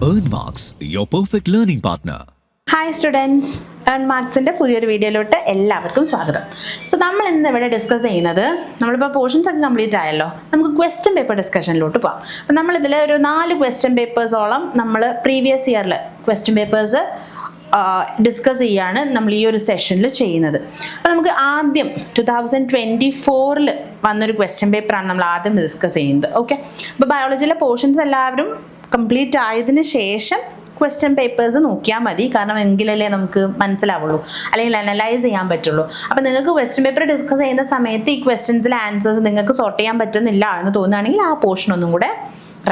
Earn Marks, your perfect learning partner. Hi students, earn മാർക്സിൻ്റെ പുതിയൊരു വീഡിയോയിലോട്ട് എല്ലാവർക്കും സ്വാഗതം. സോ നമ്മൾ ഇന്ന് ഇവിടെ ഡിസ്കസ് ചെയ്യുന്നത്, നമ്മളിപ്പോൾ പോർഷൻസ് ഒക്കെ കംപ്ലീറ്റ് ആയല്ലോ, നമുക്ക് ക്വസ്റ്റ്യൻ പേപ്പർ ഡിസ്കഷനിലോട്ട് പോകാം. അപ്പം നമ്മളിതിൽ ഒരു 4 ക്വസ്റ്റ്യൻ പേപ്പേഴ്സോളം നമ്മൾ പ്രീവിയസ് ഇയറിൽ ക്വസ്റ്റ്യൻ പേപ്പേഴ്സ് ഡിസ്കസ് ചെയ്യാണ് നമ്മൾ ഈ ഒരു സെഷനിൽ ചെയ്യുന്നത്. അപ്പോൾ നമുക്ക് ആദ്യം 2024 വന്നൊരു ക്വസ്റ്റ്യൻ പേപ്പറാണ് നമ്മൾ ആദ്യം ഡിസ്കസ് ചെയ്യുന്നത്. ഓക്കെ, അപ്പോൾ ബയോളജിയിലെ പോർഷൻസ് എല്ലാവരും കംപ്ലീറ്റ് ആയതിനു ശേഷം ക്വസ്റ്റ്യൻ പേപ്പേഴ്സ് നോക്കിയാൽ മതി, കാരണം എങ്കിലല്ലേ നമുക്ക് മനസ്സിലാവുള്ളൂ, അല്ലെങ്കിൽ അനലൈസ് ചെയ്യാൻ പറ്റുള്ളൂ. അപ്പം നിങ്ങൾക്ക് ക്വസ്റ്റ്യൻ പേപ്പർ ഡിസ്കസ് ചെയ്യുന്ന സമയത്ത് ഈ ക്വസ്റ്റ്യൻസിലെ ആൻസേഴ്സ് നിങ്ങൾക്ക് സോർട്ട് ചെയ്യാൻ പറ്റുന്നില്ല എന്ന് തോന്നുകയാണെങ്കിൽ ആ പോർഷൻ ഒന്നും കൂടെ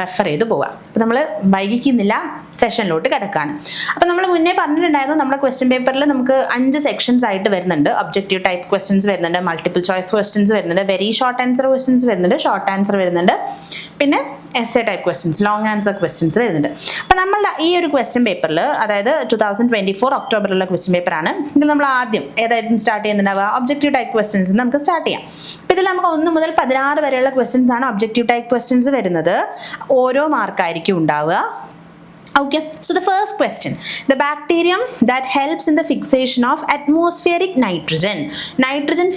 റെഫർ ചെയ്ത് പോവാം. അപ്പം നമ്മൾ വൈകിക്കുന്നില്ല, സെഷനിലോട്ട് കിടക്കാണ്. അപ്പം നമ്മൾ മുന്നേ പറഞ്ഞിട്ടുണ്ടായിരുന്നു, നമ്മുടെ ക്വസ്റ്റ്യൻ പേപ്പറിൽ നമുക്ക് 5 സെക്ഷൻസ് ആയിട്ട് വരുന്നുണ്ട്. ഒബ്ജക്റ്റീവ് ടൈപ്പ് ക്വസ്റ്റ്യൻസ് വരുന്നുണ്ട്, മൾട്ടിപ്പിൾ ചോയ്സ് ക്വസ്റ്റ്യൻസ് വരുന്നുണ്ട്, വെരി ഷോർട്ട് ആൻസർ ക്വസ്റ്റ്യൻസ് വരുന്നുണ്ട്, ഷോർട്ട് ആൻസർ വരുന്നുണ്ട്, പിന്നെ essay type questions, long answer questions വരുന്നുണ്ട്. അപ്പം നമ്മളുടെ ഈ ഒരു ക്വസ്റ്റ്യൻ പേപ്പറിൽ, അതായത് 2024 ഒക്ടോബറിലുള്ള ക്വസ്റ്റ്യൻ പേപ്പറാണ്. ഇതിൽ നമ്മൾ ആദ്യം ഏതായിട്ടും സ്റ്റാർട്ട് ചെയ്യുന്നുണ്ടാവുക, ഒബ്ജക്റ്റീവ് ടൈപ്പ് ക്വസ്റ്റ്യൻസ് നമുക്ക് സ്റ്റാർട്ട് ചെയ്യാം. അപ്പം ഇതിൽ നമുക്ക് 1 മുതൽ 16 വരെയുള്ള ക്വസ്റ്റ്യൻസ് ആണ് ഒബ്ജക്റ്റീവ് ടൈപ്പ് ക്വസ്റ്റ്യൻസ് വരുന്നത്. ഓരോ മാർക്കായിരിക്കും ഉണ്ടാവുക. Okay, so the first question, the bacterium that helps in the fixation of atmospheric nitrogen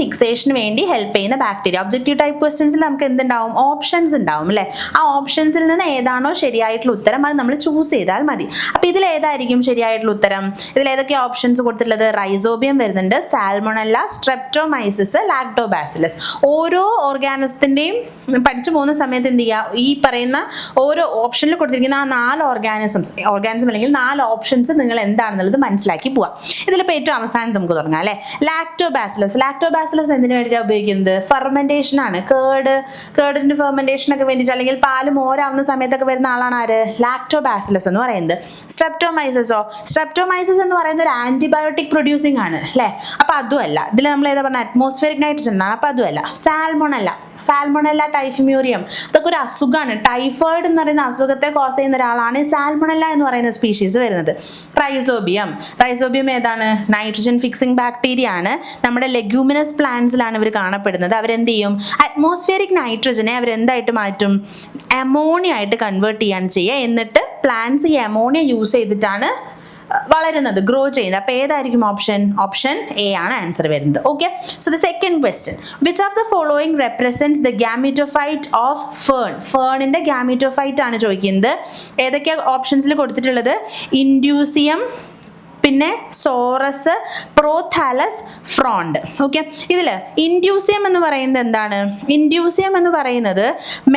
fixation വേണ്ടി ഹെൽപ്പ് ചെയ്യുന്ന ബാക്ടീരിയ. ഒബ്ജക്റ്റീവ് ടൈപ്പ് ക്വസ്റ്റ്യൻസിൽ നമുക്ക് എന്തുണ്ടാവും, ഓപ്ഷൻസ് ഉണ്ടാവും അല്ലേ? ആ ഓപ്ഷൻസിൽ നിന്ന് ഏതാണോ ശരിയായിട്ടുള്ള ഉത്തരം അത് നമ്മൾ ചൂസ് ചെയ്താൽ മതി. അപ്പോൾ ഇതിൽ ഏതായിരിക്കും ശരിയായിട്ടുള്ള ഉത്തരം? ഇതിൽ ഏതൊക്കെ ഓപ്ഷൻസ് കൊടുത്തിട്ടുള്ളത്? റൈസോബിയം വരുന്നുണ്ട്, സാൽമോണല്ല, സ്ട്രെപ്റ്റോമൈസിസ്, ലാക്ടോബാസിലസ്. ഓരോ ഓർഗാനിസത്തിൻ്റെയും പഠിച്ചു പോകുന്ന സമയത്ത് എന്ത് ചെയ്യുക, ഈ പറയുന്ന ഓരോ ഓപ്ഷനിൽ കൊടുത്തിരിക്കുന്ന ആ 4 ഓർഗാനിസം അല്ലെങ്കിൽ 4 ഓപ്ഷൻസ് നിങ്ങൾ എന്താണെന്നുള്ളത് മനസ്സിലാക്കി പോവാം. ഇതിലിപ്പോൾ ഏറ്റവും അവസാനം നമുക്ക് തുടങ്ങാം അല്ലേ? ലാക്ടോബാസിലസ് എന്തിനു വേണ്ടിയിട്ടാണ് ഉപയോഗിക്കുന്നത്? ഫെർമെന്റേഷൻ ആണ്. കേടിന്റെ ഫെർമെന്റേഷൻ ഒക്കെ വേണ്ടിയിട്ട്, അല്ലെങ്കിൽ പാല് മോരാവുന്ന സമയത്തൊക്കെ വരുന്ന ആളാണ് ആര്? ലാക്ടോബാസിലസ് എന്ന് പറയുന്നത്. സ്ട്രെപ്റ്റോമൈസിസ് എന്ന് പറയുന്നത് ഒരു ആന്റിബയോട്ടിക് പ്രൊഡ്യൂസിങ് ആണ് അല്ലേ? അപ്പൊ അതുമല്ല. ഇതിൽ നമ്മൾ ഏതാ പറഞ്ഞ അറ്റ്മോസ്ഫിയറിക് നൈട്രജൻ ആണ്. അപ്പൊ അതുമല്ല. സാൽമോണല്ല ടൈഫ്യൂരിയം, അതൊക്കെ ഒരു അസുഖമാണ്. ടൈഫോയിഡ് എന്ന് പറയുന്ന അസുഖത്തെ കോസ് ചെയ്യുന്ന ഒരാളാണ് സാൽമോണല്ല എന്ന് പറയുന്ന സ്പീഷീസ് വരുന്നത്. റൈസോബിയം ഏതാണ്? നൈട്രജൻ ഫിക്സിംഗ് ബാക്ടീരിയ ആണ്. നമ്മുടെ ലെഗ്യൂമിനസ് പ്ലാന്റ്സിലാണ് ഇവർ കാണപ്പെടുന്നത്. അവരെന്ത് ചെയ്യും? അറ്റ്മോസ്ഫിയറിക് നൈട്രജനെ അവരെന്തായിട്ട് മാറ്റും? അമോണിയ ആയിട്ട് കൺവേർട്ട് ചെയ്യാണ് ചെയ്യുക. എന്നിട്ട് പ്ലാന്റ്സ് ഈ അമോണിയ യൂസ് ചെയ്തിട്ടാണ് വളരുന്നത്, ഗ്രോ ചെയ്യുന്നത്. അപ്പോൾ ഏതായിരിക്കും ഓപ്ഷൻ എ ആണ് ആൻസർ വരുന്നത്. Okay, so the second question, which of the following represents the gametophyte of ഫേണിന്റെ ഗാമീറ്റോഫൈറ്റ് ആണ് ചോദിക്കുന്നത്. ഏതൊക്കെയാണ് ഓപ്ഷൻസിൽ കൊടുത്തിട്ടുള്ളത്? ഇൻഡ്യൂസിയം, പിന്നെ സോറസ്, പ്രോഥാലസ്, ഫ്രോണ്ട്. ഓക്കെ, ഇതിൽ ഇൻഡ്യൂസിയം എന്ന് പറയുന്നത് എന്താണ്? ഇൻഡ്യൂസിയം എന്ന് പറയുന്നത്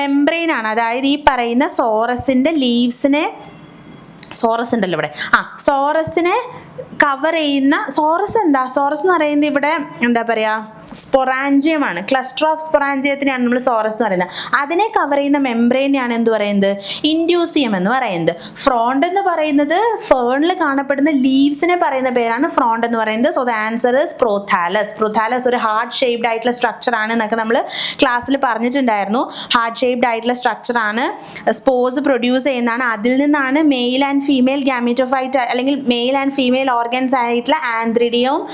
മെംബ്രെയിൻ ആണ്. അതായത് ഈ പറയുന്ന സോറസിന്റെ ലീവ്സിനെ, സോറസ് ഉണ്ടല്ലോ ഇവിടെ, സോറസിനെ കവർ ചെയ്യുന്ന, സോറസ് എന്ന് പറയുന്നത് ഇവിടെ എന്താ പറയാ, സ്പൊറാഞ്ചിയമാണ്. ക്ലസ്റ്റർ ഓഫ് സ്പൊറാഞ്ചിയത്തിനെയാണ് നമ്മൾ സോറസ് എന്ന് പറയുന്നത്. അതിനെ കവർ ചെയ്യുന്ന മെംബ്രെയിനെയാണ് എന്ത് പറയുന്നത്? ഇൻഡ്യൂസിയം എന്ന് പറയുന്നത്. ഫ്രോണ്ട് എന്ന് പറയുന്നത് ഫേണിൽ കാണപ്പെടുന്ന ലീവ്സിനെ പറയുന്ന പേരാണ് ഫ്രോണ്ട് എന്ന് പറയുന്നത്. So the answer is prothallus. ഒരു ഹാർട്ട് ഷേപ്ഡ് ആയിട്ടുള്ള സ്ട്രക്ചർ ആണ് എന്നൊക്കെ നമ്മൾ ക്ലാസ്സിൽ പറഞ്ഞിട്ടുണ്ടായിരുന്നു. ഹാർട്ട് ഷേപ്ഡ് ആയിട്ടുള്ള സ്ട്രക്ചർ ആണ്, സ്പോർസ് പ്രൊഡ്യൂസ് ചെയ്യുന്നതാണ്. അതിൽ നിന്നാണ് മെയിൽ ആൻഡ് ഫീമെയിൽ ഗാമീറ്റോഫൈറ്റ് അല്ലെങ്കിൽ മെയിൽ ആൻഡ് ഫീമെയിൽ ഓർഗൻസ് ആയിട്ടുള്ള ആന്ത്രിഡിയവും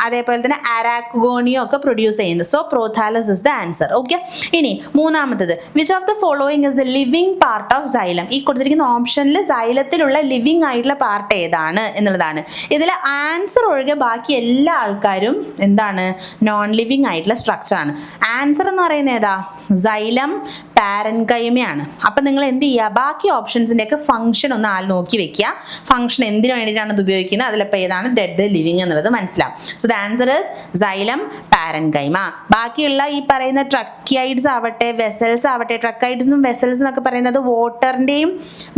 അതേപോലെ തന്നെ അരാക്കോഗോണിയും ഒക്കെ പ്രൊഡ്യൂസ് ചെയ്യുന്നത്. So prothallus is the answer. Okay, ഇനി മൂന്നാമത്തത്, which of the following is the living part of xylem? ഈ കൊടുത്തിരിക്കുന്ന ഓപ്ഷനിൽ സൈലത്തിലുള്ള ലിവിംഗ് ആയിട്ടുള്ള പാർട്ട് ഏതാണ് എന്നുള്ളതാണ്. ഇതിൽ ആൻസർ ഒഴികെ ബാക്കി എല്ലാ ആൾക്കാരും എന്താണ്? നോൺ ലിവിംഗ് ആയിട്ടുള്ള സ്ട്രക്ചർ ആണ്. ആൻസർ എന്ന് പറയുന്നത് ഏതാ? സൈലം, പാരൻകൈമയാണ്. അപ്പം നിങ്ങൾ എന്ത് ചെയ്യുക, ബാക്കി ഓപ്ഷൻസിൻ്റെ ഒക്കെ ഫംഗ്ഷൻ ഒന്ന് നോക്കി വെക്കുക. ഫംഗ്ഷൻ എന്തിനു വേണ്ടിയിട്ടാണ് ഇത് ഉപയോഗിക്കുന്നത്, അതിലിപ്പോൾ ഏതാണ് ഡെഡ്, ലിവിങ് എന്നുള്ളത് മനസ്സിലാവും. So the answer is xylem, parenchyma. ബാക്കിയുള്ള ഈ പറയുന്ന ട്രക്കിയൈഡ്സ് ആവട്ടെ, വെസൽസ് ആവട്ടെ, ട്രക്കൈഡ്സും വെസൽസും എന്നൊക്കെ പറയുന്നത് വാട്ടറിൻ്റെയും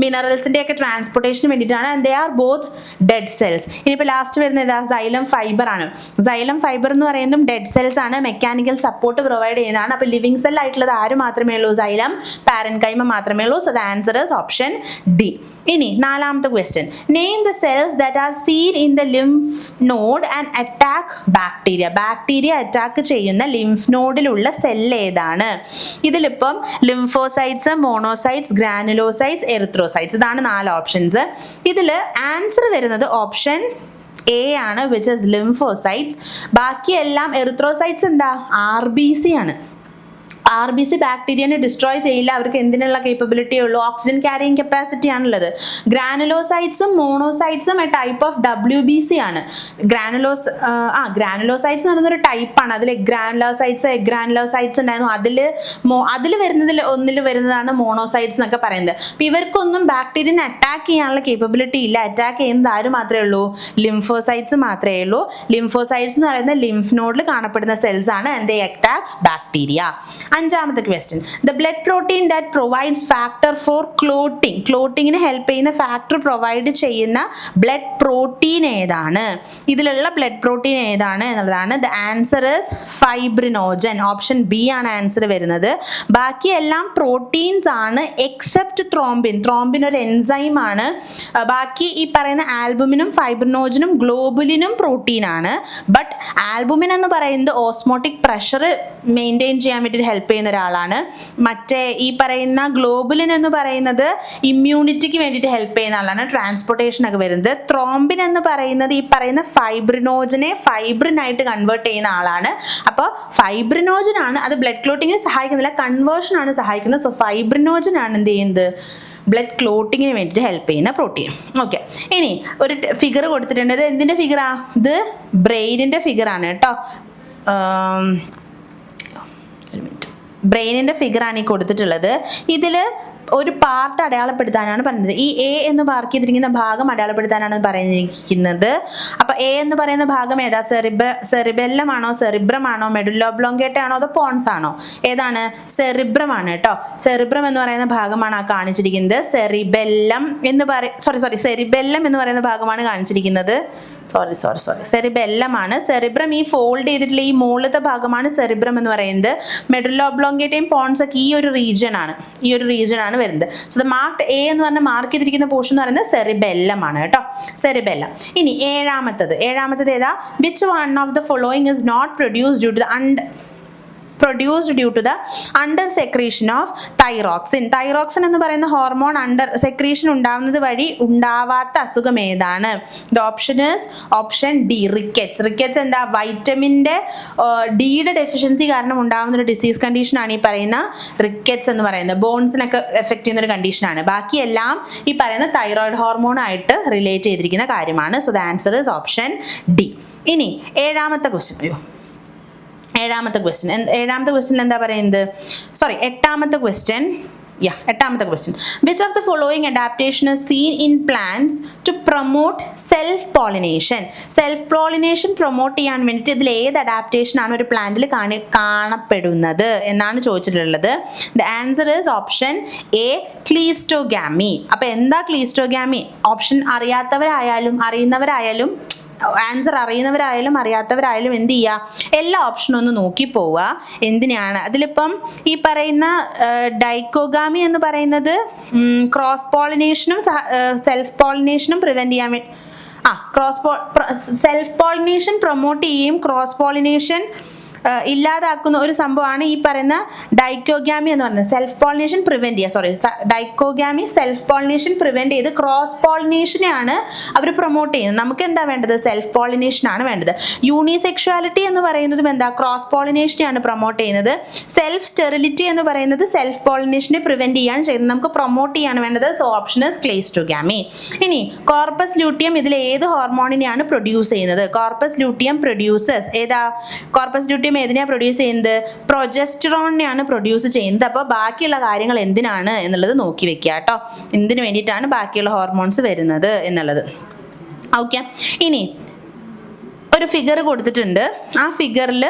മിനറൽസിൻ്റെയും ഒക്കെ ട്രാൻസ്പോർട്ടേഷന് വേണ്ടിയിട്ടാണ്. And they are both dead cells. ഇനിയിപ്പോൾ ലാസ്റ്റ് വരുന്നത് ഏതാ? സൈലം ഫൈബർ ആണ്. സൈലം ഫൈബർ എന്ന് പറയുന്നതും ഡെഡ് സെൽസ് ആണ്, മെക്കാനിക്കൽ സപ്പോർട്ട് പ്രൊവൈഡ് ചെയ്യുന്നതാണ്. അപ്പോൾ ലിവിങ് സെൽ ആയിട്ടുള്ളത് ആര് മാത്രമേ ഉള്ളൂ? സൈലം, പാരൻകൈമ മാത്രമേ ഉള്ളൂ. So the answer is option D. ഇനി നാലാമത്തെ question, name the cells that are seen in the lymph node and attack bacteria attack ചെയ്യുന്ന ലിംഫ് നോഡിലുള്ള സെല്ല് ഏതാണ്? ഇതിലിപ്പം ലിംഫോസൈറ്റ്സ്, മോണോസൈറ്റ്സ്, ഗ്രാനുലോസൈറ്റ്സ്, എറിത്രോസൈറ്റ്സ്, ഇതാണ് 4 ഓപ്ഷൻസ്. ഇതിൽ ആൻസർ വരുന്നത് option A ആണ്, which is lymphocytes. ബാക്കിയെല്ലാം erythrocytes എന്താ? RBC ആണ്. RBC ബാക്ടീരിയനെ ഡിസ്ട്രോയ് ചെയ്യില്ല, അവർക്ക് എന്തിനുള്ള കേപ്പബിലിറ്റി ഉള്ളൂ, ഓക്സിജൻ ക്യാരിയിങ് കപ്പാസിറ്റി ആണുള്ളത്. ഗ്രാനുലോസൈറ്റ്സും മോണോസൈറ്റ്സും എ ടൈപ്പ് ഓഫ് WBC ആണ്. ഗ്രാനുലോസൈറ്റ്സ് എന്ന് പറയുന്നൊരു ടൈപ്പാണ്. അതിൽ എഗ്രാനുലോസൈറ്റ്സ് ഉണ്ടായിരുന്നു. അതിൽ ഒന്നിൽ വരുന്നതാണ് മോണോസൈറ്റ്സ് എന്നൊക്കെ പറയുന്നത്. അപ്പൊ ഇവർക്കൊന്നും ബാക്ടീരിയനെ അറ്റാക്ക് ചെയ്യാനുള്ള കേപ്പബിലിറ്റി ഇല്ല. അറ്റാക്ക് ചെയ്യുന്നത് ആര് മാത്രമേ ഉള്ളൂ? ലിംഫോസൈറ്റ്സ് മാത്രമേ ഉള്ളൂ. ലിംഫോസൈറ്റ്സ് എന്ന് പറയുന്നത് ലിംഫ് നോഡിൽ കാണപ്പെടുന്ന സെൽസ് ആണ്. And they attack bacteria. അഞ്ചാമത്തെ question, the blood protein that provides factor for ക്ലോട്ടിങ്ങിന് ഹെൽപ്പ് ചെയ്യുന്ന ഫാക്ടർ പ്രൊവൈഡ് ചെയ്യുന്ന ബ്ലഡ് പ്രോട്ടീൻ ഏതാണ്? ഇതിലുള്ള ബ്ലഡ് പ്രോട്ടീൻ ഏതാണ് എന്നുള്ളതാണ്. The answer is fibrinogen. Option B ആണ് ആൻസർ വരുന്നത്. ബാക്കിയെല്ലാം പ്രോട്ടീൻസ് ആണ് എക്സെപ്റ്റ് ത്രോംബിൻ. ത്രോംബിൻ ഒരു എൻസൈം ആണ്. ബാക്കി ഈ പറയുന്ന ആൽബുമിനും ഫൈബ്രിനോജനും ഗ്ലോബുലിനും പ്രോട്ടീൻ ആണ്. ബട്ട് ആൽബുമിൻ എന്ന് പറയുന്നത് ഓസ്മോട്ടിക് പ്രഷർ മെയിൻറ്റെയിൻ ചെയ്യാൻ വേണ്ടിയിട്ട് ഹെൽപ്പ് ചെയ്യുന്ന ഒരാളാണ്. മറ്റേ ഈ പറയുന്ന ഗ്ലോബുലിൻ എന്ന് പറയുന്നത് ഇമ്മ്യൂണിറ്റിക്ക് വേണ്ടിയിട്ട് ഹെൽപ്പ് ചെയ്യുന്ന ആളാണ്, ട്രാൻസ്പോർട്ടേഷൻ ഒക്കെ വരുന്നത്. ത്രോംബിൻ എന്ന് പറയുന്നത് ഈ പറയുന്ന ഫൈബ്രിനോജനെ ഫൈബ്രിനായിട്ട് കൺവേർട്ട് ചെയ്യുന്ന ആളാണ്. അപ്പോൾ ഫൈബ്രിനോജൻ ആണ് അത് ബ്ലഡ് ക്ലോട്ടിങ്ങിന് സഹായിക്കുന്നില്ല, കൺവേർഷൻ ആണ് സഹായിക്കുന്നത്. സോ ഫൈബ്രിനോജൻ ആണ് എന്ത് ചെയ്യുന്നത്? ബ്ലഡ് ക്ലോട്ടിങ്ങിന് വേണ്ടിയിട്ട് ഹെൽപ്പ് ചെയ്യുന്ന പ്രോട്ടീൻ. ഓക്കെ, ഇനി ഒരു ഫിഗർ കൊടുത്തിട്ടുണ്ട്. ഇത് എന്തിൻ്റെ ഫിഗറാ? ഇത് ബ്രെയിനിൻ്റെ ഫിഗറാണ് കേട്ടോ. ബ്രെയിനിൻ്റെ ഫിഗറാണ് ഈ കൊടുത്തിട്ടുള്ളത്. ഇതിൽ ഒരു പാർട്ട് അടയാളപ്പെടുത്താനാണ് പറയുന്നത്. ഈ എ എന്ന് മാർക്ക് ചെയ്തിരിക്കുന്ന ഭാഗം അടയാളപ്പെടുത്താനാണ് പറഞ്ഞിരിക്കുന്നത്. അപ്പോൾ എ എന്ന് പറയുന്ന ഭാഗം ഏതാ? സെറിബെല്ലം ആണോ, സെറിബ്രം ആണോ, മെഡുല്ല ഒബ്ലോങ്കേറ്റ ആണോ, അതോ പോൺസ് ആണോ? ഏതാണ്? സെറിബ്രം ആണ് കേട്ടോ. സെറിബ്രം എന്ന് പറയുന്ന ഭാഗമാണ് ആ കാണിച്ചിരിക്കുന്നത്. സെറിബെല്ലം എന്ന് സെറിബെല്ലം എന്ന് പറയുന്ന ഭാഗമാണ് കാണിച്ചിരിക്കുന്നത്. സെറിബെല്ലം ആണ്. സെറിബ്രം ഈ ഫോൾഡ് ചെയ്തിട്ടുള്ള ഈ മുകളിലത്തെ ഭാഗമാണ് സെറിബ്രം എന്ന് പറയുന്നത്. മെഡുല്ല ഒബ്ലോങ്കേറ്റയും പോൺസ് ഒക്കെ ഈ ഒരു റീജിയൻ ആണ് വരുന്നത്. സോ ദ മാർക്ക് എ എന്ന് പറഞ്ഞ മാർക്ക് ചെയ്തിരിക്കുന്ന പോർഷൻ എന്ന് പറയുന്നത് സെറിബെല്ലം ആണ് കേട്ടോ. സെറിബെല്ലം. ഇനി ഏഴാമത്തത് ഏതാ? Which one of the following is not produced due to the under secretion of thyroxine. Thyroxine എന്ന് പറയുന്ന ഹോർമോൺ അണ്ടർ സെക്രീഷൻ ഉണ്ടാവുന്നത് വഴി ഉണ്ടാവാത്ത അസുഖം ഏതാണ്? The option D, rickets. Rickets എന്താ? വൈറ്റമിൻ്റെ ഡിയുടെ ഡെഫിഷ്യൻസി കാരണം ഉണ്ടാകുന്ന ഒരു ഡിസീസ് കണ്ടീഷനാണ് ഈ പറയുന്ന റിക്കറ്റ്സ് എന്ന് പറയുന്നത്. ബോൺസിനൊക്കെ എഫക്ട് ചെയ്യുന്ന ഒരു കണ്ടീഷനാണ്. ബാക്കിയെല്ലാം ഈ പറയുന്ന തൈറോയിഡ് ഹോർമോണായിട്ട് റിലേറ്റ് ചെയ്തിരിക്കുന്ന കാര്യമാണ്. So the answer is option D. ഇനി എട്ടാമത്തെ ക്വസ്റ്റ്യൻ എന്താ പറയുന്നത്? എട്ടാമത്തെ question. Which of the following adaptation is seen in plants to promote self-pollination? Self-pollination promote ചെയ്യാൻ വേണ്ടിയിട്ട് ഇതിൽ ഏത് അഡാപ്റ്റേഷൻ ആണ് ഒരു പ്ലാന്റിൽ കാണപ്പെടുന്നത് എന്നാണ് ചോദിച്ചിട്ടുള്ളത്. The answer is option A, cleistogamy. അപ്പോൾ എന്താ ക്ലീസ്റ്റോഗാമി? ഓപ്ഷൻ അറിയാത്തവരായാലും അറിയുന്നവരായാലും ആൻസർ അറിയുന്നവരായാലും അറിയാത്തവരായാലും എന്ത് ചെയ്യുക? എല്ലാ ഓപ്ഷനും ഒന്ന് നോക്കി പോവുക. എന്തിനാണ്? അതിലിപ്പം ഈ പറയുന്ന ഡൈക്കോഗാമി എന്ന് പറയുന്നത് ക്രോസ് പോളിനേഷനും സെൽഫ് പോളിനേഷനും പ്രിവെൻറ്റ് ചെയ്യാൻ വേണ്ടി സെൽഫ് പോളിനേഷൻ പ്രൊമോട്ട് ചെയ്യുകയും ക്രോസ് പോളിനേഷൻ ഇല്ലാതാക്കുന്ന ഒരു സംഭവമാണ് ഈ പറയുന്ന ഡൈക്കോഗാമി എന്ന് പറയുന്നത്. സെൽഫ് പോളിനേഷൻ പ്രിവെന്റ് ചെയ്യുക. ഡൈക്കോഗാമി സെൽഫ് പോളിനേഷൻ പ്രിവെന്റ് ചെയ്ത് ക്രോസ് പോളിനേഷനെയാണ് അവർ പ്രൊമോട്ട് ചെയ്യുന്നത്. നമുക്ക് എന്താ വേണ്ടത്? സെൽഫ് പോളിനേഷൻ ആണ് വേണ്ടത്. യൂണിസെക്ഷുവാലിറ്റി എന്ന് പറയുന്നതും എന്താ? ക്രോസ് പോളിനേഷനെയാണ് പ്രൊമോട്ട് ചെയ്യുന്നത്. സെൽഫ് സ്റ്റെറിലിറ്റി എന്ന് പറയുന്നത് സെൽഫ് പോളിനേഷനെ പ്രിവെന്റ് ചെയ്യാൻ ചെയ്യുന്നത്. നമുക്ക് പ്രൊമോട്ട് ചെയ്യാണ് വേണ്ടത്. So option is cleistogamy. ഇനി കോർപ്പസ് ലൂട്ടിയം ഇതിൽ ഏത് ഹോർമോണിനെയാണ് പ്രൊഡ്യൂസ് ചെയ്യുന്നത്? കോർപ്പസ് ലൂട്ടിയം പ്രൊഡ്യൂസേഴ്സ് ഏതാ? കോർപ്പസ് ലൂട്ടിയം ഏതിനെയാണ് പ്രൊഡ്യൂസ് ചെയ്യുന്നത്? പ്രൊജസ്റ്ററോണിനെയാണ് പ്രൊഡ്യൂസ് ചെയ്യുന്നത്. അപ്പോൾ ബാക്കിയുള്ള കാര്യങ്ങൾ എന്തിനാണ് എന്നുള്ളത് നോക്കി വെക്കുക കേട്ടോ. എന്തിനു വേണ്ടിയിട്ടാണ് ബാക്കിയുള്ള ഹോർമോൺസ് വരുന്നത് എന്നുള്ളത്. ഓക്കെ, ഇനി ഒരു ഫിഗർ കൊടുത്തിട്ടുണ്ട്. ആ ഫിഗറിൽ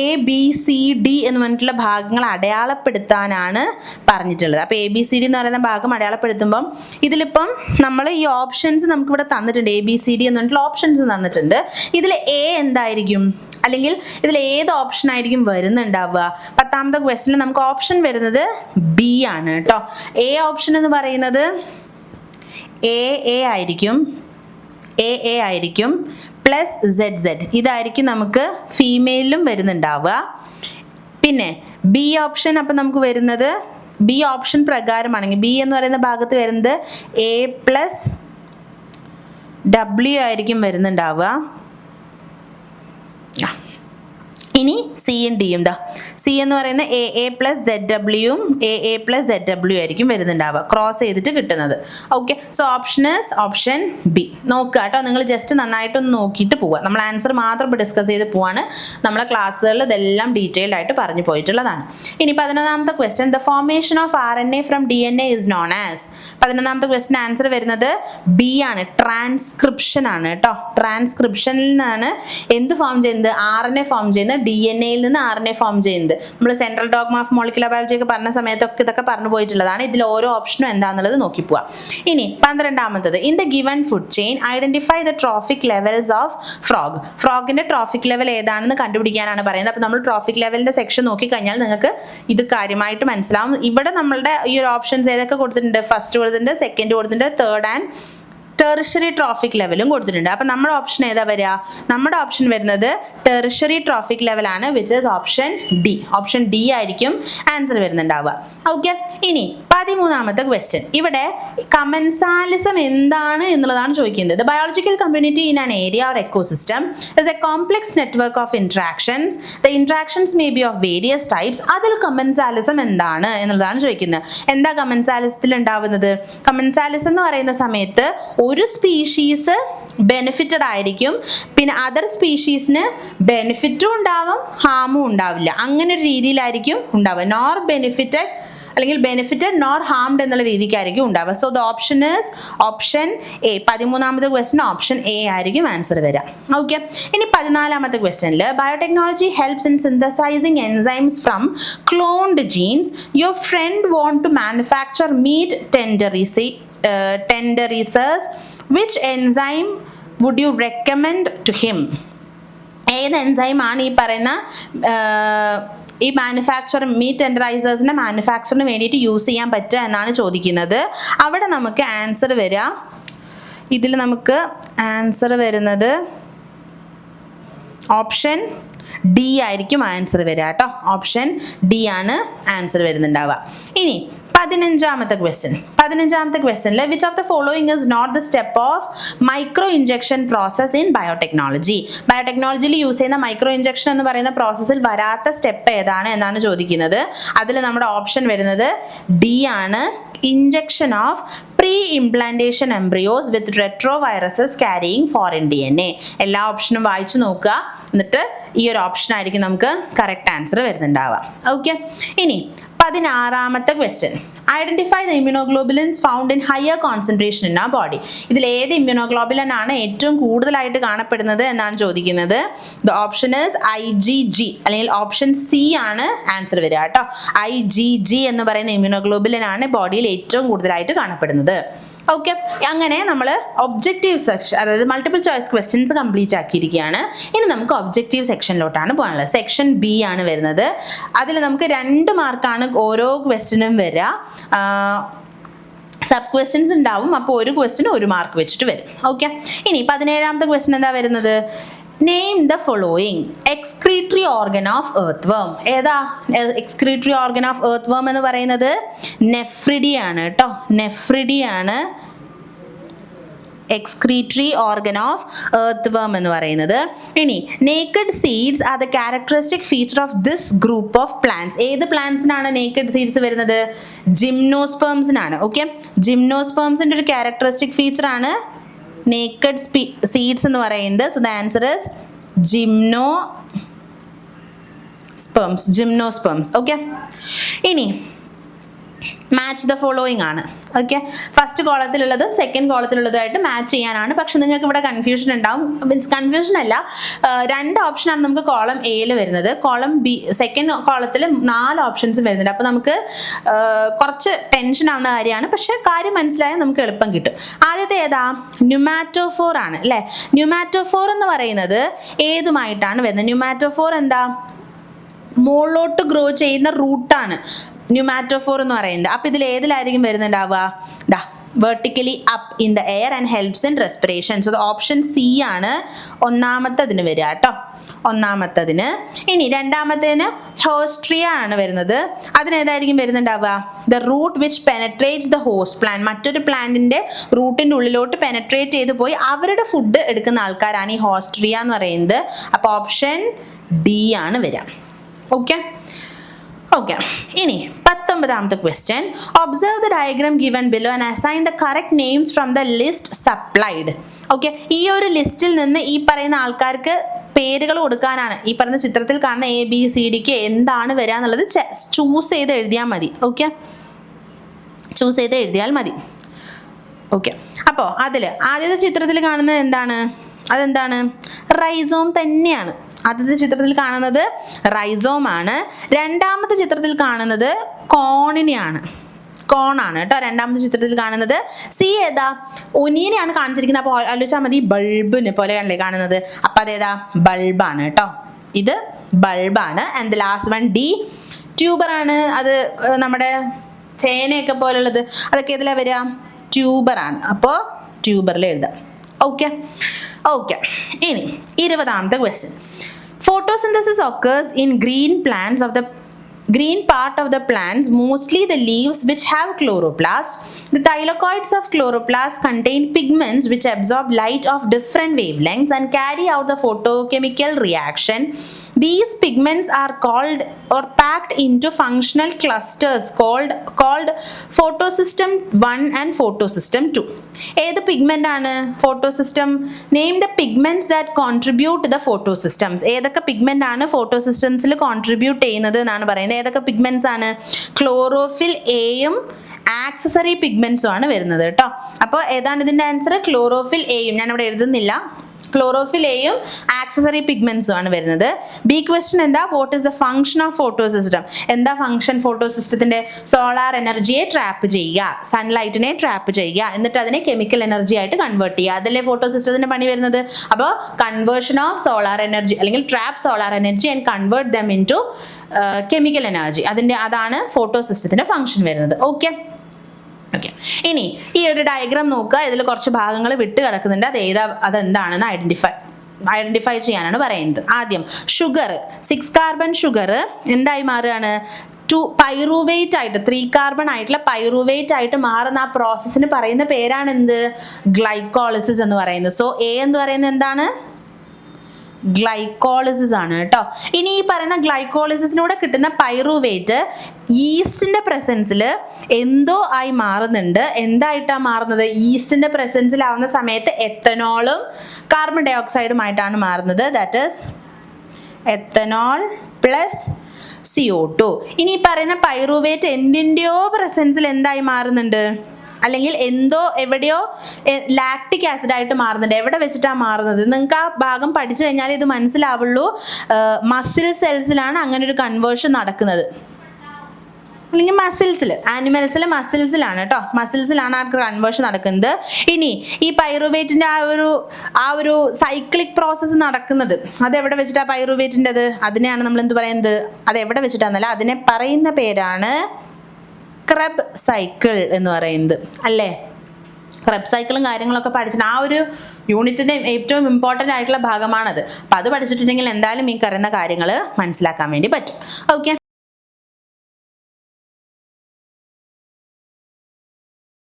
ABCD എന്ന് പറഞ്ഞിട്ടുള്ള ഭാഗങ്ങൾ അടയാളപ്പെടുത്താനാണ് പറഞ്ഞിട്ടുള്ളത്. അപ്പോൾ ABCD എന്ന് പറയുന്ന ഭാഗം അടയാളപ്പെടുത്തുമ്പം ഇതിലിപ്പം നമ്മൾ ഈ ഓപ്ഷൻസ് നമുക്കിവിടെ തന്നിട്ടുണ്ട്. ABCD എന്ന് പറഞ്ഞിട്ടുള്ള ഓപ്ഷൻസ് തന്നിട്ടുണ്ട്. ഇതിൽ A എന്തായിരിക്കും? അല്ലെങ്കിൽ ഇതിൽ ഏത് ഓപ്ഷൻ ആയിരിക്കും വരുന്നുണ്ടാവുക? 10ാമത്തെ ക്വസ്റ്റ്യനിൽ നമുക്ക് ഓപ്ഷൻ വരുന്നത് B ആണ് കേട്ടോ. A ഓപ്ഷൻ എന്ന് പറയുന്നത് AA ആയിരിക്കും +ZZ. ഇതായിരിക്കും നമുക്ക് ഫീമെയിലും വരുന്നുണ്ടാവുക. പിന്നെ B ഓപ്ഷൻ അപ്പം നമുക്ക് വരുന്നത് B ഓപ്ഷൻ പ്രകാരമാണെങ്കിൽ B എന്ന് പറയുന്ന ഭാഗത്ത് വരുന്നത് A+W ആയിരിക്കും വരുന്നുണ്ടാവുക. ഇനി സിയും ഡിയും സി എന്ന് പറയുന്ന എ പ്ലസ് ZWയും എ പ്ലസ് ZW ആയിരിക്കും വരുന്നുണ്ടാവുക, ക്രോസ് ചെയ്തിട്ട് കിട്ടുന്നത്. Okay, so option B. നോക്കുക കേട്ടോ, നിങ്ങൾ ജസ്റ്റ് നന്നായിട്ടൊന്ന് നോക്കിയിട്ട് പോവുക. നമ്മൾ ആൻസർ മാത്രം ഇപ്പോൾ ഡിസ്കസ് ചെയ്ത് പോവാണ്. നമ്മളെ ക്ലാസ്സുകളിൽ ഇതെല്ലാം ഡീറ്റെയിൽഡ് ആയിട്ട് പറഞ്ഞു പോയിട്ടുള്ളതാണ്. ഇനി 11ാമത്തെ question, the formation of RNA from DNA is known as. 11ാമത്തെ ക്വസ്റ്റ്യൻ ആൻസർ വരുന്നത് ബി ആണ്, ട്രാൻസ്ക്രിപ്ഷൻ ആണ് കേട്ടോ. ട്രാൻസ്ക്രിപ്ഷനിൽ നിന്നാണ് എന്ത് ഫോം ചെയ്യുന്നത്? RNA ഫോം ചെയ്യുന്നത്. DNAയിൽ നിന്ന് RNA ഫോം ചെയ്യുന്നത്. നമ്മൾ central dogma of molecular biology ഒക്കെ പറഞ്ഞ സമയത്തൊക്കെ ഇതൊക്കെ പറഞ്ഞു പോയിട്ടുള്ളതാണ്. ഇതിൽ ഓരോ ഓപ്ഷനും എന്താണെന്നുള്ളത് നോക്കി പോവാം. ഇനി 12ാമത്തത്, in the given food chain identify the trophic levels of frog. ഫ്രോഗിന്റെ ട്രോഫിക് ലെവൽ ഏതാണെന്ന് കണ്ടുപിടിക്കാനാണ് പറയുന്നത്. അപ്പോൾ നമ്മൾ ട്രോഫിക് ലെവലിന്റെ സെക്ഷൻ നോക്കിക്കഴിഞ്ഞാൽ നിങ്ങൾക്ക് ഇത് കാര്യമായിട്ട് മനസ്സിലാവും. ഇവിടെ നമ്മളുടെ ഈ ഒരു ഓപ്ഷൻസ് ഏതൊക്കെ കൊടുത്തിട്ടുണ്ട്? ഫസ്റ്റ് കൊടുത്തിട്ടുണ്ട്, സെക്കൻഡ് കൊടുത്തിട്ടുണ്ട്, തേർഡ് ആൻഡ് ടെറിഷറി ട്രോഫിക് ലെവലും കൊടുത്തിട്ടുണ്ട്. അപ്പം നമ്മുടെ ഓപ്ഷൻ ഏതാ വരിക? നമ്മുടെ ഓപ്ഷൻ വരുന്നത് ടെറിഷറി ട്രോഫിക് ലെവലാണ്, which is option D. Option D ആയിരിക്കും ആൻസർ വരുന്നുണ്ടാവുക. ഓക്കെ, ഇനി 13ാമത്തെ ക്വസ്റ്റ്യൻ. ഇവിടെ കമൻസാലിസം എന്താണ് എന്നുള്ളതാണ് ചോദിക്കുന്നത്. The biological community in an area or ecosystem is A complex network of interactions. The interactions may be of various types. അതിൽ commensalism എന്താണ് എന്നുള്ളതാണ് ചോദിക്കുന്നത്. എന്താ കമൻസാലിസത്തിൽ ഉണ്ടാവുന്നത്? കമൻസാലിസം എന്ന് പറയുന്ന സമയത്ത് ഒരു സ്പീഷീസ് ബെനിഫിറ്റഡ് ആയിരിക്കും, പിന്നെ അതർ സ്പീഷീസിന് ബെനിഫിറ്റും ഉണ്ടാവും ഹാമും ഉണ്ടാവില്ല. അങ്ങനെ ഒരു രീതിയിലായിരിക്കും ഉണ്ടാവുക. നോർ ബെനിഫിറ്റഡ് അല്ലെങ്കിൽ ബെനിഫിറ്റഡ് നോർ ഹാംഡ് എന്നുള്ള രീതിക്കായിരിക്കും ഉണ്ടാവുക. So the option is option A. 13ാമത്തെ ക്വസ്റ്റ്യൻ ഓപ്ഷൻ എ ആയിരിക്കും ആൻസർ വരിക. ഓക്കെ, ഇനി 14ാമത്തെ ക്വസ്റ്റ്യനിൽ, biotechnology helps in synthesizing enzymes from cloned genes. Your friend want to manufacture meat tenderisers. Which enzyme would you recommend to him? ഏത് enzyme ആണ് ഈ പറയുന്ന ഈ മീറ്റ് ടെൻഡറൈസേഴ്സിനെ മാനുഫാക്ചറിന് വേണ്ടിയിട്ട് യൂസ് ചെയ്യാൻ പറ്റുക എന്നാണ് ചോദിക്കുന്നത്. അവിടെ നമുക്ക് ആൻസർ വരിക, ഇതിൽ നമുക്ക് ആൻസർ വരുന്നത് ഓപ്ഷൻ ഡി ആയിരിക്കും ആൻസർ വരിക കേട്ടോ. ഓപ്ഷൻ ഡി ആണ് ആൻസർ വരുന്നുണ്ടാവുക. ഇനി 15ാമത്തെ ക്വസ്റ്റ്യനിൽ, which of the following is not the step of micro injection process in biotechnology. ബയോടെക്നോളജിയിൽ യൂസ് ചെയ്യുന്ന മൈക്രോ ഇഞ്ചക്ഷൻ എന്ന് പറയുന്ന പ്രോസസ്സിൽ വരാത്ത സ്റ്റെപ്പ് ഏതാണ് എന്നാണ് ചോദിക്കുന്നത്. അതിൽ നമ്മുടെ ഓപ്ഷൻ വരുന്നത് ഡി ആണ്, injection of pre implantation embryos with retroviruses carrying foreign DNA. എല്ലാ ഓപ്ഷനും വായിച്ചു നോക്കുക, എന്നിട്ട് ഈ ഒരു ഓപ്ഷൻ ആയിരിക്കും നമുക്ക് കറക്റ്റ് ആൻസർ വരുന്നുണ്ടാവുക. ഓക്കെ, ഇനി 16ാമത്തെ question, identify the immunoglobulins found in higher concentration in a body. ഇതിൽ ഏത് ഇമ്മ്യൂണോഗ്ലോബുലിൻ ആണ് ഏറ്റവും കൂടുതലായിട്ട് കാണപ്പെടുന്നത് എന്നാണ് ചോദിക്കുന്നത്. ദ ഓപ്ഷൻ ഇസ് IgG അല്ലെങ്കിൽ ഓപ്ഷൻ സി ആണ് ആൻസർ വരിക കേട്ടോ. IgG എന്ന് പറയുന്ന ഇമ്മ്യൂണോഗ്ലോബുലിൻ ആണ് ബോഡിയിൽ ഏറ്റവും കൂടുതലായിട്ട് കാണപ്പെടുന്നത്. ഓക്കെ, അങ്ങനെ നമ്മൾ ഒബ്ജക്റ്റീവ് സെക്ഷൻ, അതായത് മൾട്ടിപ്പിൾ ചോയ്സ് ക്വസ്റ്റ്യൻസ് കംപ്ലീറ്റ് ആക്കിയിരിക്കുകയാണ്. ഇനി നമുക്ക് ഒബ്ജക്റ്റീവ് സെക്ഷനിലോട്ടാണ് പോകാനുള്ളത്. സെക്ഷൻ ബി ആണ് വരുന്നത്. അതിൽ നമുക്ക് 2 മാർക്കാണ് ഓരോ ക്വസ്റ്റ്യനും വരിക. സബ് ക്വസ്റ്റ്യൻസ് ഉണ്ടാവും, അപ്പോൾ ഒരു ക്വസ്റ്റ്യന് 1 മാർക്ക് വെച്ചിട്ട് വരും. ഓക്കെ, ഇനി 17ാമത്തെ ക്വസ്റ്റ്യൻ എന്താ വരുന്നത്? Name the following excretory organ of earth വേം. ഏതാ എക്സ്ക്രീറ്ററി ഓർഗൻ ഓഫ് എർത്ത് വേം എന്ന് പറയുന്നത്? നെഫ്രിഡി ആണ് കേട്ടോ. നെഫ്രിഡി ആണ് എക്സ്ക്രീറ്ററി ഓർഗൻ ഓഫ് എർത്ത് വേം എന്ന് പറയുന്നത്. ഇനി naked seeds are the characteristic feature of this group of plants. ഏത് പ്ലാന്റ്സിനാണ് നേക്കഡ് സീഡ്സ് വരുന്നത്? ജിംനോസ്പേംസിനാണ്. ഓക്കെ, ജിംനോസ്പേംസിൻ്റെ ഒരു ക്യാരക്ടറിസ്റ്റിക് ഫീച്ചർ ആണ് നേക്കഡ് സീഡ്സ് എന്ന് പറയുന്നത്. So the answer is gymnosperms. Okay, ഇനി മാച്ച് ദ ഫോളോയിങ് ആണ്. ഓക്കെ, ഫസ്റ്റ് കോളത്തിലുള്ളതും സെക്കൻഡ് കോളത്തിലുള്ളതുമായിട്ട് മാച്ച് ചെയ്യാനാണ്. പക്ഷെ നിങ്ങൾക്ക് ഇവിടെ കൺഫ്യൂഷൻ ഉണ്ടാവും. മീൻസ് കൺഫ്യൂഷൻ അല്ല, 2 ഓപ്ഷനാണ് നമുക്ക് കോളം എയിൽ വരുന്നത്. കോളം ബി സെക്കൻഡ് കോളത്തിൽ 4 ഓപ്ഷൻസ് വരുന്നുണ്ട്. അപ്പോൾ നമുക്ക് കുറച്ച് ടെൻഷൻ ആവുന്ന കാര്യമാണ്, പക്ഷെ കാര്യം മനസ്സിലായാൽ നമുക്ക് എളുപ്പം കിട്ടും. ആദ്യത്തെ ഏതാ? ന്യൂമാറ്റോഫോർ ആണ് അല്ലേ. ന്യൂമാറ്റോഫോർ എന്ന് പറയുന്നത് ഏതുമായിട്ടാണ് വരുന്നത്? ന്യൂമാറ്റോഫോർ എന്താ? മുകളിലോട്ട് ഗ്രോ ചെയ്യുന്ന റൂട്ടാണ് ന്യൂമാറ്റോഫോർ എന്ന് പറയുന്നത്. അപ്പോൾ ഇതിൽ ഏതിലായിരിക്കും വരുന്നുണ്ടാവുക? ദാ vertically up in the air and helps in respiration. So option C ആണ് ഒന്നാമത്തതിന് വരിക കേട്ടോ. ഒന്നാമത്തതിന്. ഇനി രണ്ടാമത്തേന് ഹോസ്ട്രിയ ആണ് വരുന്നത്. അതിനേതായിരിക്കും വരുന്നുണ്ടാവുക? The root which penetrates the host plant. മറ്റൊരു പ്ലാന്റിന്റെ റൂട്ടിന്റെ ഉള്ളിലോട്ട് പെനട്രേറ്റ് ചെയ്ത് പോയി അവരുടെ ഫുഡ് എടുക്കുന്ന ആൾക്കാരാണ് ഈ ഹോസ്ട്രിയ എന്ന് പറയുന്നത്. അപ്പോൾ ഓപ്ഷൻ ഡി ആണ് വരിക. ഓക്കെ, ഓക്കെ, ഇനി 19ാമത്തെ question. Observe the diagram given below and assign the correct names from the list supplied. Okay, ഈ ഒരു ലിസ്റ്റിൽ നിന്ന് ഈ പറയുന്ന ആൾക്കാർക്ക് പേരുകൾ കൊടുക്കാനാണ്. ഈ പറയുന്ന ചിത്രത്തിൽ കാണുന്ന ABCDക്ക് എന്താണ് വരിക എന്നുള്ളത് ചൂസ് ചെയ്ത് എഴുതിയാൽ മതി. ഓക്കെ, ചൂസ് ചെയ്ത് എഴുതിയാൽ മതി. ഓക്കെ, അപ്പോൾ അതിൽ ആദ്യത്തെ ചിത്രത്തിൽ കാണുന്നത് എന്താണ്? അതെന്താണ്? റൈസോം തന്നെയാണ്. ആദ്യത്തെ ചിത്രത്തിൽ കാണുന്നത് റൈസോം ആണ്. രണ്ടാമത്തെ ചിത്രത്തിൽ കാണുന്നത് കോണിനെയാണ്, കോണാണ് കേട്ടോ. രണ്ടാമത്തെ ചിത്രത്തിൽ കാണുന്നത് സി ഏതാ? ഒനീനെയാണ് കാണിച്ചിരിക്കുന്നത്. അപ്പോൾ ആലോചിച്ചാൽ മതി, ബൾബിനെ പോലെയാണല്ലേ കാണുന്നത്. അപ്പം അതേതാ? ബൾബാണ് കേട്ടോ. ഇത് ബൾബാണ്. And the last one D ട്യൂബറാണ്. അത് നമ്മുടെ ചേനയൊക്കെ പോലുള്ളത്, അതൊക്കെ ഇതിലാണ് വരിക? ട്യൂബറാണ്. അപ്പോൾ ട്യൂബറിൽ എഴുതാം. ഓക്കെ ഓക്കെ, ഇനി 20ാമത്തെ question. Photosynthesis occurs in green part of the plants, mostly the leaves which have chloroplast. The thylakoids of chloroplast contain pigments which absorb light of different wavelengths and carry out the photochemical reaction. These pigments are called or packed into functional clusters called photosystem 1 and photosystem 2. ഏത് pigment ആണ് photosystem? Name the pigments that contribute the photosystems. ഏതൊക്കെ pigment ആണ് ഫോട്ടോസിസ്റ്റംസിൽ contribute ചെയ്യുന്നത് എന്നാണ് പറയുന്നത്. ഏതൊക്കെ pigments ആണ്? Chlorophyll എയും ആക്സസറി പിഗ്മെന്റ്സും ആണ് വരുന്നത് കേട്ടോ. അപ്പോൾ ഏതാണ് ഇതിന്റെ ആൻസർ? ക്ലോറോഫിൽ എയും. ഞാൻ ഇവിടെ എഴുതുന്നില്ല. ക്ലോറോഫിൽ എയും ആക്സസറി പിഗ്മെന്റ്സും ആണ് വരുന്നത്. ബി ക്വസ്റ്റ്യൻ എന്താ? What is the function of photosystem? എന്താ ഫംഗ്ഷൻ ഫോട്ടോസിസ്റ്റത്തിന്റെ? സോളാർ എനർജിയെ ട്രാപ്പ് ചെയ്യുക, സൺലൈറ്റിനെ ട്രാപ്പ് ചെയ്യുക, എന്നിട്ട് അതിനെ കെമിക്കൽ എനർജി ആയിട്ട് കൺവേർട്ട് ചെയ്യുക. അതല്ലേ ഫോട്ടോസിസ്റ്റത്തിന്റെ പണി വരുന്നത്. അപ്പോൾ കൺവേർഷൻ ഓഫ് സോളാർ എനർജി അല്ലെങ്കിൽ trap solar energy and convert them into chemical energy. അതാണ് ഫോട്ടോസിസ്റ്റത്തിന്റെ ഫംഗ്ഷൻ വരുന്നത്. ഓക്കെ ഓക്കെ, ഇനി ഈ ഒരു ഡയഗ്രാം നോക്കുക. ഇതിൽ കുറച്ച് ഭാഗങ്ങൾ വിട്ട് കിടക്കുന്നുണ്ട്. അതെന്താണെന്ന് ഐഡന്റിഫൈ ചെയ്യാനാണ് പറയുന്നത്. ആദ്യം ഷുഗർ, 6 കാർബൺ ഷുഗർ എന്തായി മാറുകയാണ്? പൈറുവേറ്റ് ആയിട്ട് 3 കാർബൺ ആയിട്ടുള്ള പൈറുവേറ്റ് ആയിട്ട് മാറുന്ന ആ പ്രോസസ്സിന് പറയുന്ന പേരാണ് എന്ത്? ഗ്ലൈക്കോളിസിസ് എന്ന് പറയുന്നത്. സോ എ എന്ന് പറയുന്നത് എന്താണ്? ഗ്ലൈക്കോളിസിസ് ആണ് കേട്ടോ. ഇനി ഈ പറയുന്ന ഗ്ലൈക്കോളിസിസിലൂടെ കിട്ടുന്ന പൈറുവേറ്റ് ഈസ്റ്റിന്റെ പ്രസൻസിൽ എന്തോ ആയി മാറുന്നുണ്ട്. എന്തായിട്ടാണ് മാറുന്നത്? ഈസ്റ്റിന്റെ പ്രസൻസിലാവുന്ന സമയത്ത് എത്തനോളും കാർബൺ ഡൈ ഓക്സൈഡുമായിട്ടാണ് മാറുന്നത്. That is ethanol plus CO2. ഇനി ഈ പറയുന്ന പൈറുവേറ്റ് എന്തിൻ്റെയോ പ്രസൻസിൽ എന്തായി മാറുന്നുണ്ട്? അല്ലെങ്കിൽ എവിടെയോ ലാക്റ്റിക് ആസിഡ് ആയിട്ട് മാറുന്നുണ്ട്. എവിടെ വെച്ചിട്ടാണ് മാറുന്നത്? നിങ്ങൾക്ക് ആ ഭാഗം പഠിച്ചു കഴിഞ്ഞാൽ ഇത് മനസ്സിലാവുള്ളൂ. മസിൽ സെൽസിലാണ് അങ്ങനെ ഒരു കൺവേർഷൻ നടക്കുന്നത്. അല്ലെങ്കിൽ ആനിമൽസിലെ മസിൽസിലാണ് കേട്ടോ. മസിൽസിലാണ് ആ കൺവേർഷൻ നടക്കുന്നത്. ഇനി ഈ പൈറുവേറ്റിന്റെ ആ ഒരു സൈക്ലിക് പ്രോസസ്സ് നടക്കുന്നത് അതെവിടെ വെച്ചിട്ടാണ് പൈറുവേറ്റിൻ്റെത്? അതിനെയാണ് നമ്മൾ എന്ത് പറയുന്നത്? അത് എവിടെ വെച്ചിട്ടാന്നല്ല, അതിനെ പറയുന്ന പേരാണ് ക്രെബ് സൈക്കിൾ എന്ന് പറയുന്നത് അല്ലേ. ക്രെബ് സൈക്കിളും കാര്യങ്ങളൊക്കെ പഠിച്ചിട്ട് ആ ഒരു യൂണിറ്റിന്റെ ഏറ്റവും ഇമ്പോർട്ടൻ്റ് ആയിട്ടുള്ള ഭാഗമാണത്. അപ്പം അത് പഠിച്ചിട്ടുണ്ടെങ്കിൽ എന്തായാലും ഈ പറയുന്ന കാര്യങ്ങൾ മനസ്സിലാക്കാൻ വേണ്ടി പറ്റും. ഓക്കെ.